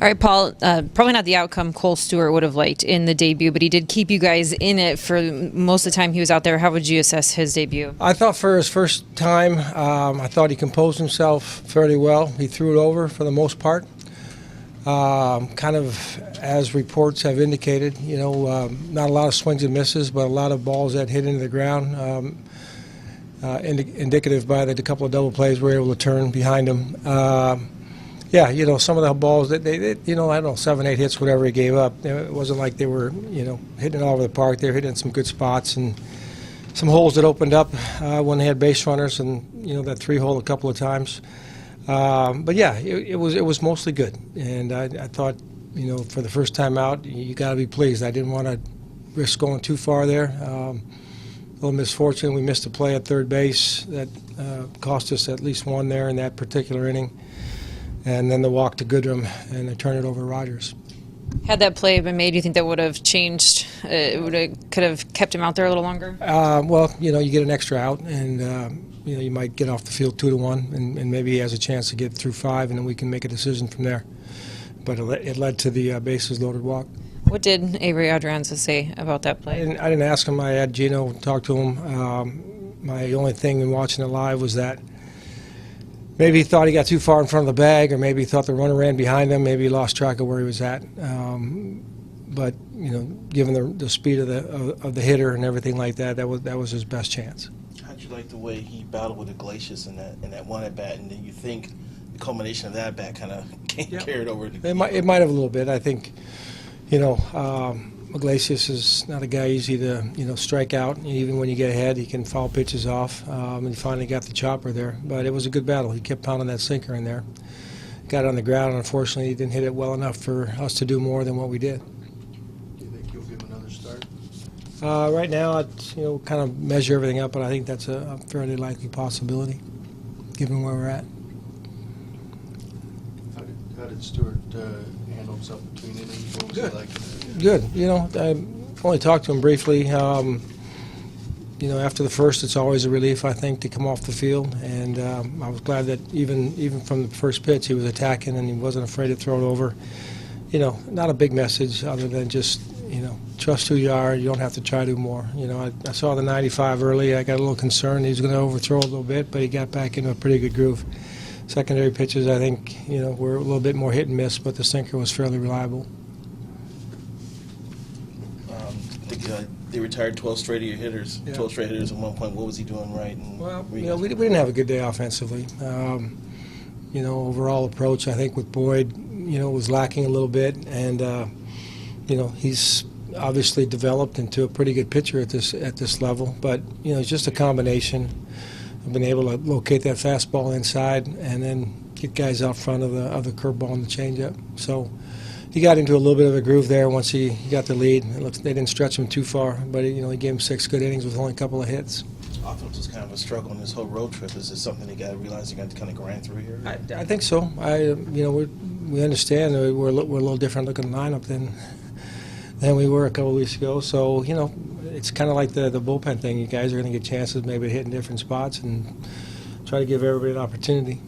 All right, Paul, probably not the outcome Kohl Stewart would have liked in the debut, but he did keep you guys in it for most of the time he was out there. How would you assess his debut? I thought for his first time, I thought he composed himself fairly well. He threw it over for the most part. Kind of as reports have indicated, not a lot of swings and misses, but a lot of balls that hit into the ground. Indicative by the couple of double plays we were able to turn behind him. Yeah, some of the balls that they I don't know, 7, 8 hits, whatever he gave up. It wasn't like they were, hitting it all over the park. They were hitting some good spots and some holes that opened up when they had base runners, and that 3-hole a couple of times. But yeah, it was mostly good, and I thought, for the first time out, you got to be pleased. I didn't want to risk going too far there. A little misfortune. We missed a play at third base that cost us at least one there in that particular inning. And then the walk to Goodrum, and they turn it over to Rogers. Had that play been made, do you think that would have changed? Could have kept him out there a little longer? Well, you get an extra out, and you might get off the field 2-1, and maybe he has a chance to get through 5, and then we can make a decision from there. But it led to the bases loaded walk. What did Avery Adrianza say about that play? I didn't ask him. I had Gino talk to him. My only thing in watching it live was that maybe he thought he got too far in front of the bag, or maybe he thought the runner ran behind him. Maybe he lost track of where he was at. But given the speed of the hitter and everything like that, that was his best chance. How'd you like the way he battled with Iglesias in that one at bat, and then you think the culmination of that at bat kind of carried over? It might have a little bit. I think Iglesias is not a guy easy to strike out. Even when you get ahead, he can foul pitches off. And he finally got the chopper there. But it was a good battle. He kept pounding that sinker in there. Got it on the ground. Unfortunately, he didn't hit it well enough for us to do more than what we did. Do you think you'll give him another start? Right now, I'd kind of measure everything up, but I think that's a fairly likely possibility, given where we're at. How did Stewart handle himself between innings? What was it like? Good. I only talked to him briefly. After the first, it's always a relief, I think, to come off the field. And I was glad that even from the first pitch, he was attacking and he wasn't afraid to throw it over. Not a big message other than just, trust who you are. You don't have to try to do more. I saw the 95 early. I got a little concerned he was going to overthrow a little bit, but he got back into a pretty good groove. Secondary pitches, I think, were a little bit more hit and miss, but the sinker was fairly reliable. They retired 12 straight of your hitters. Yeah. 12 straight hitters at one point. What was he doing right? Well, we didn't have a good day offensively. Overall approach, I think, with Boyd, was lacking a little bit, and he's obviously developed into a pretty good pitcher at this level. But it's just a combination. I've been able to locate that fastball inside and then get guys out front of the curveball and the changeup. So he got into a little bit of a groove there once he got the lead. They didn't stretch him too far, but he gave him 6 good innings with only a couple of hits. Offense was kind of a struggle in this whole road trip. Is this something they got to realize they're going to kind of grind through here? I think so. We understand that we're a little different looking lineup than we were a couple of weeks ago. So it's kind of like the bullpen thing. You guys are going to get chances maybe to hit in different spots and try to give everybody an opportunity.